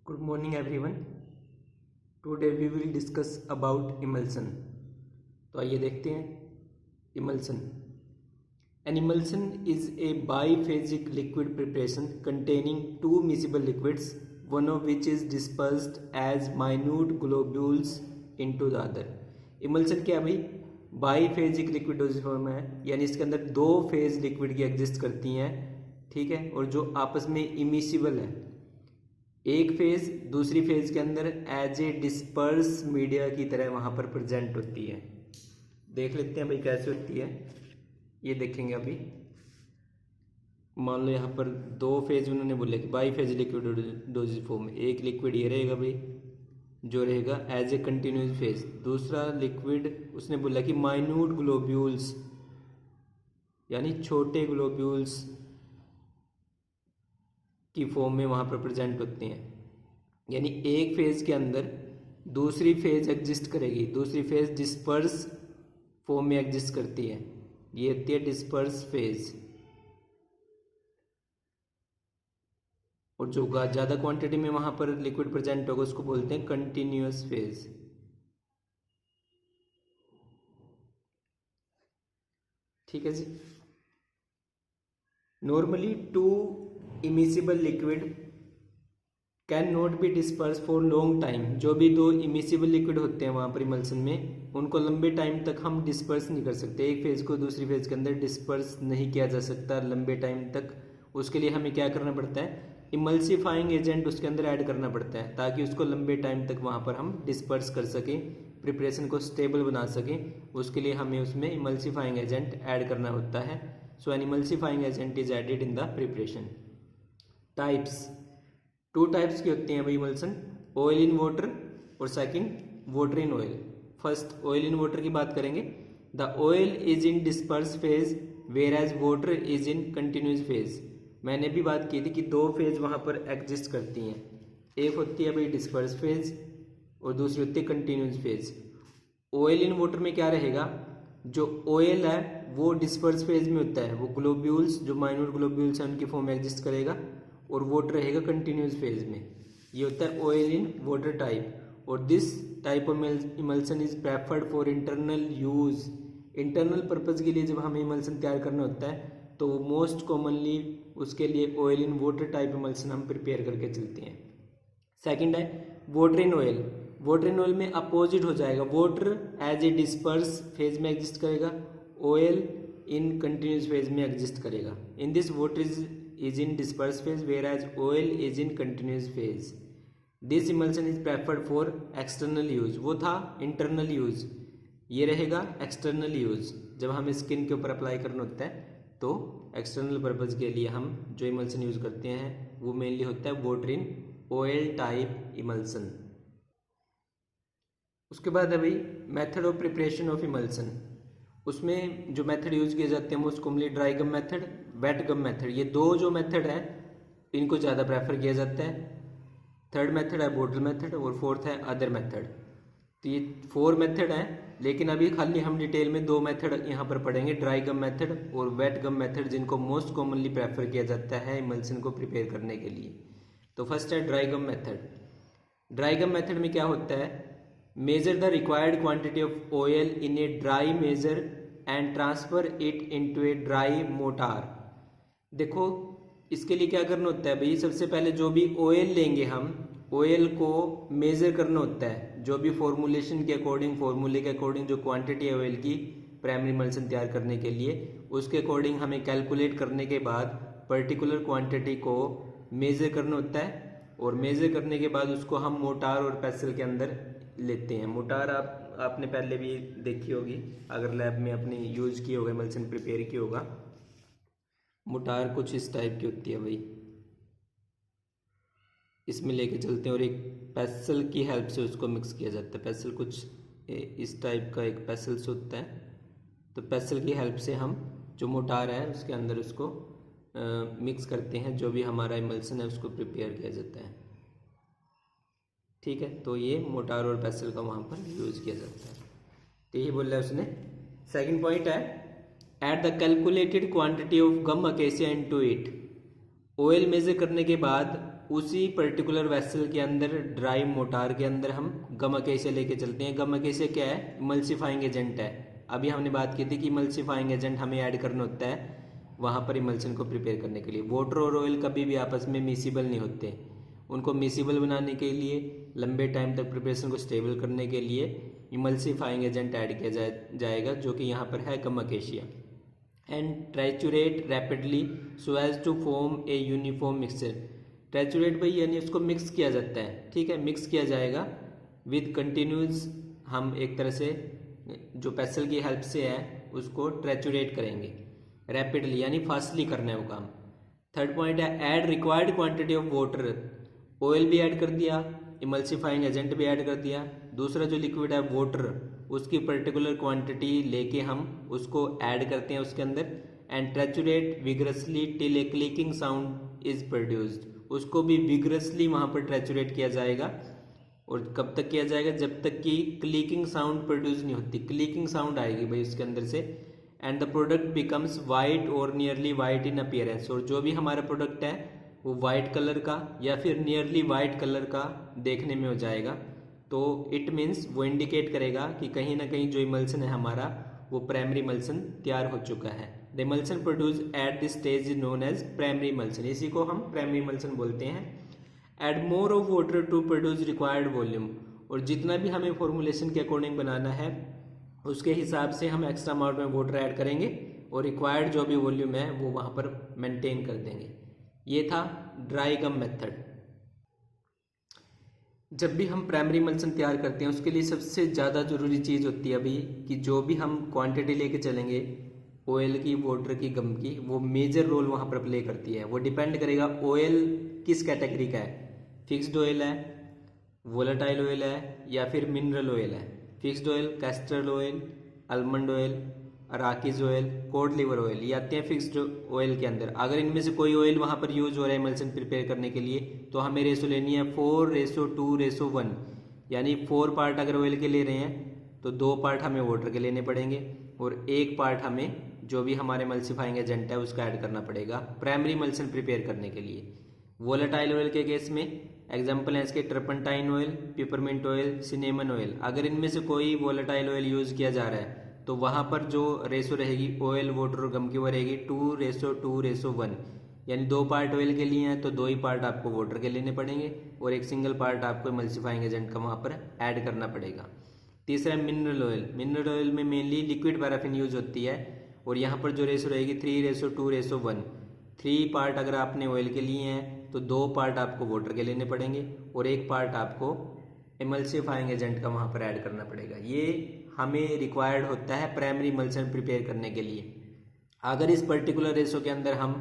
Good morning everyone. Today we will discuss about emulsion. तो आइए देखते हैं emulsion. An emulsion is a biphasic liquid preparation containing two miscible liquids, one of which is dispersed as minute globules into the other. Emulsion क्या भाई? Biphasic liquid form है, यानी इसके अंदर दो फेज लिक्विड की एग्जिस्ट करती हैं, ठीक है, और जो आपस में इमिसिबल है, एक फेज दूसरी फेज के अंदर एज ए डिस्पर्स मीडिया की तरह वहां पर प्रेजेंट होती है। देख लेते हैं भाई कैसे होती है, ये देखेंगे अभी। मान लो यहाँ पर दो फेज उन्होंने बोले कि by phase liquid doses form, एक लिक्विड ये रहेगा भाई जो रहेगा एज ए कंटिन्यूस फेज, दूसरा लिक्विड उसने बोला कि माइन्यूट ग्लोब्यूल्स यानी छोटे ग्लोब्यूल्स की फॉर्म में वहां पर प्रेजेंट होते हैं। यानी एक फेज के अंदर दूसरी फेज एग्जिस्ट करेगी, दूसरी फेज डिस्पर्स फॉर्म में एग्जिस्ट करती है, ये होती है डिस्पर्स फेज। और जो ज़्यादा क्वांटिटी में वहां पर लिक्विड प्रेजेंट होगा उसको बोलते हैं कंटिन्यूअस फेज। ठीक है जी। Normally two immiscible liquid can not be disperse for long time. जो भी दो इमिसिबल लिक्विड होते हैं वहां पर इमल्सन में, उनको लंबे टाइम तक हम डिस्पर्स नहीं कर सकते, एक फेज को दूसरी फेज के अंदर डिस्पर्स नहीं किया जा सकता लंबे टाइम तक। उसके लिए हमें क्या करना पड़ता है, इमल्सिफाइंग एजेंट उसके अंदर ऐड करना पड़ता है, ताकि उसको लंबे टाइम तक वहाँ पर हम डिस्पर्स कर सकें, प्रिपरेशन को स्टेबल बना सकें। उसके लिए हमें उसमें इमल्सिफाइंग एजेंट ऐड करना होता है। So an emulsifying agent is added in the preparation. Types, two types की होती हैं भाई इमल्सन, ऑयल इन वाटर और second water in oil. First oil in water की बात करेंगे। The oil is in disperse phase where as water is in continuous phase. मैंने भी बात की थी कि दो फेज वहां पर एग्जिस्ट करती हैं, एक होती है भाई डिस्पर्स फेज और दूसरी होती है continuous phase. Oil in water में क्या रहेगा, जो ऑयल है वो डिस्पर्स फेज में होता है, वो ग्लोब्यूल्स जो माइन्यूट ग्लोब्यूल्स हैं उनकी फॉर्म में एग्जिस्ट करेगा, और वाटर रहेगा कंटिन्यूस फेज में। ये होता है ऑयल इन वाटर टाइप। और this type of emulsion is preferred for internal use. Internal purpose के लिए जब हमें इमल्सन तैयार करना होता है तो मोस्ट कॉमनली उसके लिए oil in water type emulsion हम प्रिपेयर करके चलते हैं। सेकंड है water in oil. Water in oil में अपोजिट हो जाएगा, water as a disperse phase में एग्जिस्ट करेगा, ऑयल इन कंटिन्यूस फेज में एग्जिस्ट करेगा। In this water is in disperse phase where as oil is in continuous phase. This emulsion is preferred for external use. वो था internal use, ये रहेगा external use. जब हमें skin के ऊपर अप्लाई करना होता है तो एक्सटर्नल पर्पज के लिए हम जो इमल्सन यूज करते हैं वो मेनली होता है water in oil type emulsion. उसके बाद है भाई method of preparation of emulsion. उसमें जो मेथड यूज किए जाते हैं most commonly dry gum method, wet gum method. ये दो जो मेथड है इनको ज़्यादा प्रेफर किया जाता है। थर्ड मेथड है बोटल मेथड और फोर्थ है अदर मेथड। तो ये 4 मेथड हैं, लेकिन अभी खाली हम डिटेल में 2 मेथड यहाँ पर पढ़ेंगे, ड्राई गम मेथड और वेट गम मेथड, जिनको मोस्ट कॉमनली प्रेफर किया जाता है इमल्सन को प्रिपेयर करने के लिए। तो फर्स्ट है dry gum method. Dry gum method में क्या होता है, measure the required quantity of oil in a dry measure and transfer it into a dry mortar. देखो इसके लिए क्या करना होता है भाई, सबसे पहले जो भी ऑयल लेंगे हम, ऑयल को मेजर करना होता है, जो भी फॉर्मुलेशन के अकॉर्डिंग, फॉर्मूले के अकॉर्डिंग जो क्वांटिटी है ऑयल की प्राइमरी इमल्सन तैयार करने के लिए, उसके अकॉर्डिंग हमें कैलकुलेट करने के बाद पर्टिकुलर क्वांटिटी को मेजर करना होता है, और मेजर करने के बाद उसको हम मोटार और पेसल के अंदर लेते हैं। मोटार आपने पहले भी देखी होगी, अगर लैब में अपनी यूज की होगा, इमल्सन प्रिपेयर की होगा। मोटार कुछ इस टाइप की होती है भाई, इसमें लेके चलते हैं, और एक पेसल की हेल्प से उसको मिक्स किया जाता है। पेसल कुछ इस टाइप का एक पेसल्स होता है, तो पेसल की हेल्प से हम जो मोटार है उसके अंदर उसको मिक्स करते हैं, जो भी हमारा इमल्सन है उसको प्रिपेयर किया जाता है। ठीक है, तो ये मोटार और पेसल का वहाँ पर यूज किया जाता है। तो यही बोल रहा है उसने। सेकेंड पॉइंट है add the calculated quantity of gum acacia into it. Oil measure करने के बाद उसी पर्टिकुलर वेसल के अंदर ड्राई मोटार के अंदर हम गम अकेसिया लेके चलते हैं। गम अकेसिया क्या है? इमल्सिफाइंग एजेंट है। अभी हमने बात की थी कि इमल्सिफाइंग एजेंट हमें ऐड करना होता है वहाँ पर इमल्सन को प्रिपेयर करने के लिए। वाटर और ऑयल कभी भी आपस में मिसिबल नहीं होते। उनको मिसिबल बनाने के लिए, लंबे टाइम तक प्रिपरेशन को स्टेबल करने के लिए इमल्सिफाइंग एजेंट ऐड किया जाएगा, जो कि यहाँ पर है gum acacia. And triturate rapidly so as to form a uniform mixture. Triturate भाई यानी उसको मिक्स किया जाता है, ठीक है, मिक्स किया जाएगा विद कंटिन्यूस। हम एक तरह से जो पेसल की हेल्प से है उसको ट्रैचुरेट करेंगे रैपिडली, यानी फास्टली करना है वो काम। थर्ड पॉइंट है add required quantity of water. Oil भी ऐड कर दिया, इमल्सिफाइंग एजेंट भी ऐड कर दिया, दूसरा जो लिक्विड है वाटर उसकी पर्टिकुलर क्वांटिटी लेके हम उसको ऐड करते हैं उसके अंदर। And triturate vigorously till a clicking sound is produced. उसको भी विगरसली वहाँ पर ट्रैचुरेट किया जाएगा। और कब तक किया जाएगा? जब तक कि क्लिकिंग साउंड प्रोड्यूस नहीं होती। क्लिकिंग साउंड आएगी भाई उसके अंदर से। And the product becomes white और नियरली वाइट इन अपीयरेंस। और जो भी हमारा प्रोडक्ट है वो वाइट कलर का या फिर नियरली वाइट कलर का देखने में हो जाएगा। तो इट मीन्स वो इंडिकेट करेगा कि कहीं ना कहीं जो इमल्सन है हमारा वो प्राइमरी इमल्सन तैयार हो चुका है। The emulsion produce at this stage is known as primary emulsion. इसी को हम प्राइमरी इमल्सन बोलते हैं। Add more of water to produce required volume. और जितना भी हमें फॉर्मुलेशन के अकॉर्डिंग बनाना है उसके हिसाब से हम एक्स्ट्रा अमाउंट में वाटर ऐड करेंगे और रिक्वायर्ड जो भी वॉल्यूम है वो वहाँ पर मेंटेन कर देंगे। ये था ड्राई गम मेथड। जब भी हम प्राइमरी इमल्सन तैयार करते हैं उसके लिए सबसे ज़्यादा ज़रूरी चीज़ होती है अभी कि जो भी हम क्वांटिटी लेके चलेंगे ऑयल की, वाटर की, गम की, वो मेजर रोल वहाँ पर प्ले करती है। वो डिपेंड करेगा ऑयल किस कैटेगरी का है। फिक्स्ड ऑयल है, वोलेटाइल ऑयल है या फिर मिनरल ऑयल है। Fixed oil castor oil, almond oil, arachis oil, cod liver oil, ये आते हैं फिक्स्ड ऑयल के अंदर। अगर इनमें से कोई ऑयल वहाँ पर यूज हो रहा है इमल्सन प्रिपेयर करने के लिए तो हमें रेशो लेनी है 4:2:1। यानी 4 पार्ट अगर ऑयल के ले रहे हैं तो 2 पार्ट हमें वाटर के लेने पड़ेंगे और 1 पार्ट हमें जो भी हमारे इमल्सिफाइंग एजेंट है उसका ऐड करना पड़ेगा प्राइमरी इमल्सन प्रिपेयर करने के लिए। वोलेटाइल ऑयल के केस में एग्जाम्पल है इसके turpentine oil, peppermint oil, cinnamon oil. अगर इनमें से कोई वोलेटाइल ऑयल यूज किया जा रहा है तो वहाँ पर जो रेशो रहेगी ऑयल, वाटर और गम की वो रहेगी 2:2:1। यानी 2 पार्ट ऑयल के लिए हैं तो 2 ही पार्ट आपको वाटर के लेने पड़ेंगे और 1 सिंगल पार्ट आपको इमल्सिफाइंग एजेंट का वहाँ पर ऐड करना पड़ेगा। तीसरा है मिनरल ऑयल। मिनरल ऑयल में मेनली लिक्विड पैराफिन यूज होती है और यहाँ पर जो रेशो रहेगी 3:2:1। 3 पार्ट अगर आपने ऑयल के लिए हैं तो 2 पार्ट आपको वाटर के लेने पड़ेंगे और 1 पार्ट आपको इमल्सिफाइंग एजेंट का वहाँ पर ऐड करना पड़ेगा। ये हमें रिक्वायर्ड होता है प्राइमरी इमल्सन प्रिपेयर करने के लिए। अगर इस पर्टिकुलर रेशो के अंदर हम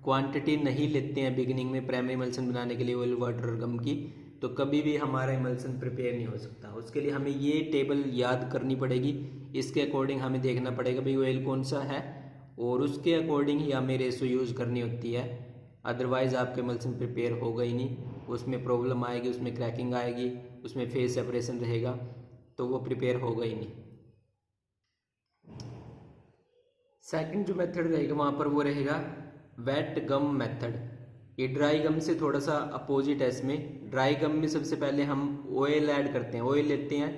क्वांटिटी नहीं लेते हैं बिगिनिंग में प्राइमरी इमल्सन बनाने के लिए ऑयल, वाटर और गम की, तो कभी भी हमारा इमल्सन प्रिपेयर नहीं हो सकता। उसके लिए हमें ये टेबल याद करनी पड़ेगी। इसके अकॉर्डिंग हमें देखना पड़ेगा भाई ऑयल कौन सा है और उसके अकॉर्डिंग ही हमें रेशो यूज़ करनी होती है। अदरवाइज़ आपके इमल्सन प्रिपेयर होगा ही नहीं, उसमें प्रॉब्लम आएगी, उसमें क्रैकिंग आएगी, उसमें फेस सेपरेशन रहेगा, तो वो प्रिपेयर होगा ही नहीं। सेकंड जो मेथड रहेगा वहाँ पर वो रहेगा वेट गम मेथड। ये ड्राई गम से थोड़ा सा अपोजिट है। इसमें ड्राई गम में सबसे पहले हम ऑयल ऐड करते हैं, ऑयल लेते हैं,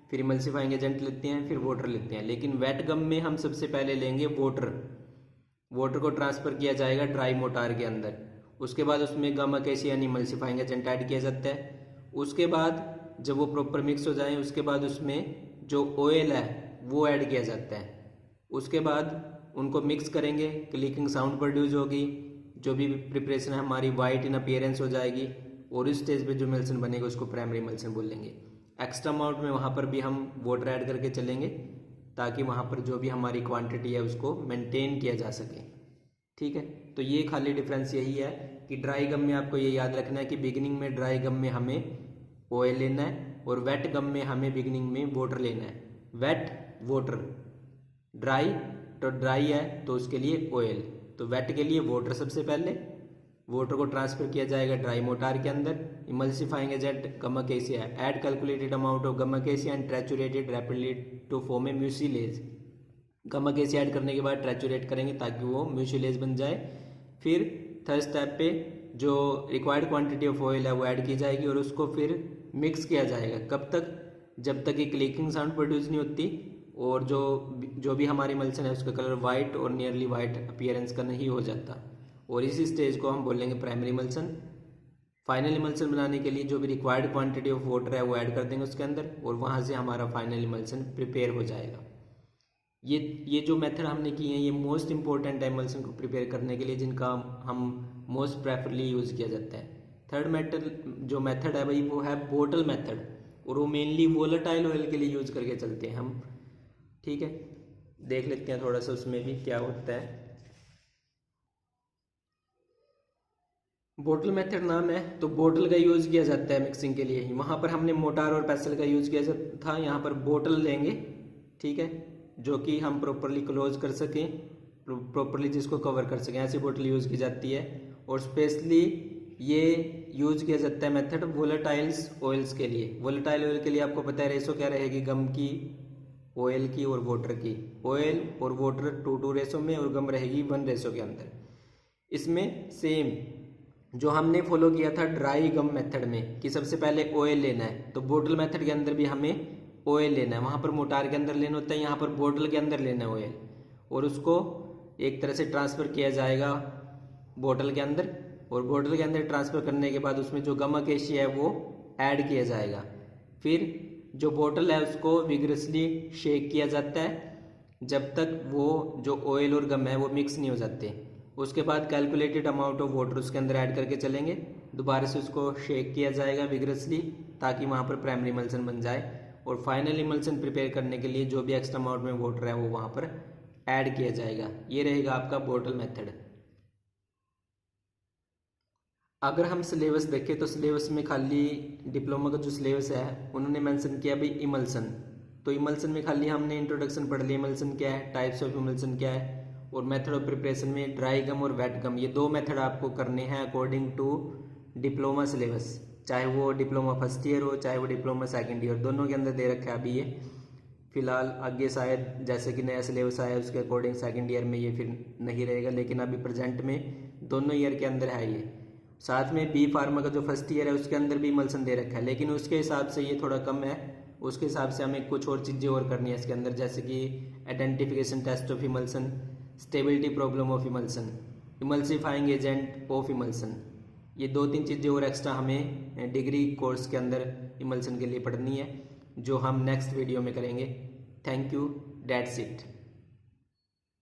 फिर इमल्सिफाइंग एजेंट लेते हैं, फिर वाटर लेते हैं। लेकिन वेट गम में हम सबसे पहले लेंगे वाटर। वाटर को ट्रांसफ़र किया जाएगा ड्राई मोटार के अंदर। उसके बाद उसमें गम अकेसिया यानी इमल्सिफाइंग एजेंट ऐड किया जाता है। उसके बाद जब वो प्रॉपर मिक्स हो जाए उसके बाद उसमें जो ऑयल है वो ऐड किया जाता है। उसके बाद उनको मिक्स करेंगे, क्लिकिंग साउंड प्रोड्यूस होगी, जो भी प्रिपरेशन है हमारी वाइट इन अपीयरेंस हो जाएगी और इस स्टेज पे जो इमल्सन बनेगा उसको प्राइमरी इमल्सन बोलेंगे। एक्स्ट्रा अमाउंट में वहाँ पर भी हम वाटर ऐड करके चलेंगे ताकि वहाँ पर जो भी हमारी क्वांटिटी है उसको मेंटेन किया जा सके। ठीक है, तो ये खाली डिफरेंस यही है कि ड्राई गम में आपको ये याद रखना है कि बिगिनिंग में ड्राई गम में हमें ऑयल लेना है और वेट गम में हमें बिगिनिंग में वाटर लेना है। वेट वाटर, ड्राई तो ड्राई है तो उसके लिए ऑयल, तो वेट के लिए वाटर सबसे पहले, वाटर को ट्रांसफर किया जाएगा ड्राई मोटार के अंदर। Emulsifying agent gum acacia, add calculated amount of gum acacia and triturated rapidly to form a mucilage. Gum acacia add करने के बाद ट्रैचुरेट करेंगे ताकि वो म्यूसिलेज बन जाए। फिर थर्ड स्टेप पे जो रिक्वायर्ड क्वांटिटी ऑफ ऑयल है वो ऐड की जाएगी और उसको फिर मिक्स किया जाएगा। कब तक? जब तक एक क्लिकिंग साउंड प्रोड्यूस नहीं होती और जो भी हमारी इमल्सन है उसका कलर वाइट और नियरली वाइट अपीयरेंस का नहीं हो जाता। और इसी स्टेज को हम बोलेंगे प्राइमरी इमल्सन। फाइनल इमल्सन बनाने के लिए जो भी रिक्वायर्ड क्वांटिटी ऑफ वाटर है वो ऐड कर देंगे उसके अंदर और वहाँ से हमारा फाइनल इमल्सन प्रिपेयर हो जाएगा। ये जो मेथड हमने की है ये मोस्ट इंपॉर्टेंट है इमल्सन को प्रिपेयर करने के लिए, जिनका हम मोस्ट प्रेफरली यूज़ किया जाता है। थर्ड मेथड है भाई वो है बोटल मेथड, और वो मेनली वोलेटाइल ऑयल के लिए यूज़ करके चलते हैं हम। ठीक है, देख लेते हैं थोड़ा सा उसमें भी क्या होता है। बोटल मेथड नाम है तो बोटल का यूज़ किया जाता है मिक्सिंग के लिए ही। वहाँ पर हमने मोटार और पेसल का यूज़ किया था, यहाँ पर बोटल लेंगे। ठीक है, जो कि हम प्रॉपरली क्लोज कर सकें, प्रॉपरली जिसको कवर कर सकें, ऐसी बोतल यूज़ की जाती है। और स्पेशली ये यूज़ किया जाता है मेथड वोलेटाइल्स ऑयल्स के लिए। वोलेटाइल ऑयल के लिए आपको पता है रेशो क्या रहेगी, गम की, ऑयल की और वाटर की। ऑयल और वाटर 2:2 रेशो में और गम रहेगी 1 रेशो के अंदर। इसमें सेम जो हमने फॉलो किया था ड्राई गम मेथड में कि सबसे पहले ऑयल लेना है, तो बोटल मेथड के अंदर भी हमें ऑयल लेना है। वहाँ पर मोटार के अंदर लेना होता है, यहाँ पर बोतल के अंदर लेना है ऑयल, और उसको एक तरह से ट्रांसफ़र किया जाएगा बोतल के अंदर। और बोतल के अंदर ट्रांसफ़र करने के बाद उसमें जो गम अकेशिया है वो ऐड किया जाएगा। फिर जो बोतल है उसको विगरसली शेक किया जाता है जब तक वो जो ऑयल और गम है वो मिक्स नहीं हो जाते। उसके बाद कैलकुलेटेड अमाउंट ऑफ वाटर उसके अंदर ऐड करके चलेंगे, दोबारा से उसको शेक किया जाएगा विगरसली ताकि वहाँ पर प्राइमरी इमल्सन बन जाए। और फाइनल इमल्सन प्रिपेयर करने के लिए जो भी एक्स्ट्रा अमाउंट में वाटर है वो वहाँ पर ऐड किया जाएगा। ये रहेगा आपका बोटल मेथड। अगर हम सिलेबस देखें तो सिलेबस में खाली डिप्लोमा का जो सिलेबस है उन्होंने मेंशन किया भाई इमल्सन। तो इमल्सन में खाली हमने इंट्रोडक्शन पढ़ लिया, इमल्सन क्या है, टाइप्स ऑफ इमल्सन क्या है, और मेथड ऑफ प्रिपरेशन में ड्राई गम और वेट गम, ये 2 मेथड आपको करने हैं अकॉर्डिंग टू डिप्लोमा सिलेबस। चाहे वो डिप्लोमा फर्स्ट ईयर हो चाहे वो डिप्लोमा सेकंड ईयर, दोनों के अंदर दे रखा है अभी ये। फिलहाल आगे शायद जैसे कि नया सिलेबस आया उसके अकॉर्डिंग सेकंड ईयर में ये फिर नहीं रहेगा, लेकिन अभी प्रेजेंट में दोनों ईयर के अंदर है ये। साथ में बी फार्मा का जो फर्स्ट ईयर है उसके अंदर भी इमल्सन दे रखा है, लेकिन उसके हिसाब से ये थोड़ा कम है। उसके हिसाब से हमें कुछ और चीज़ें और करनी है इसके अंदर, जैसे कि identification test of emulsion, stability problem of emulsion, emulsifying agent of emulsion. ये 2-3 चीज़ें और एक्स्ट्रा हमें डिग्री कोर्स के अंदर इमल्सन के लिए पढ़नी है, जो हम नेक्स्ट वीडियो में करेंगे। Thank you, that's it.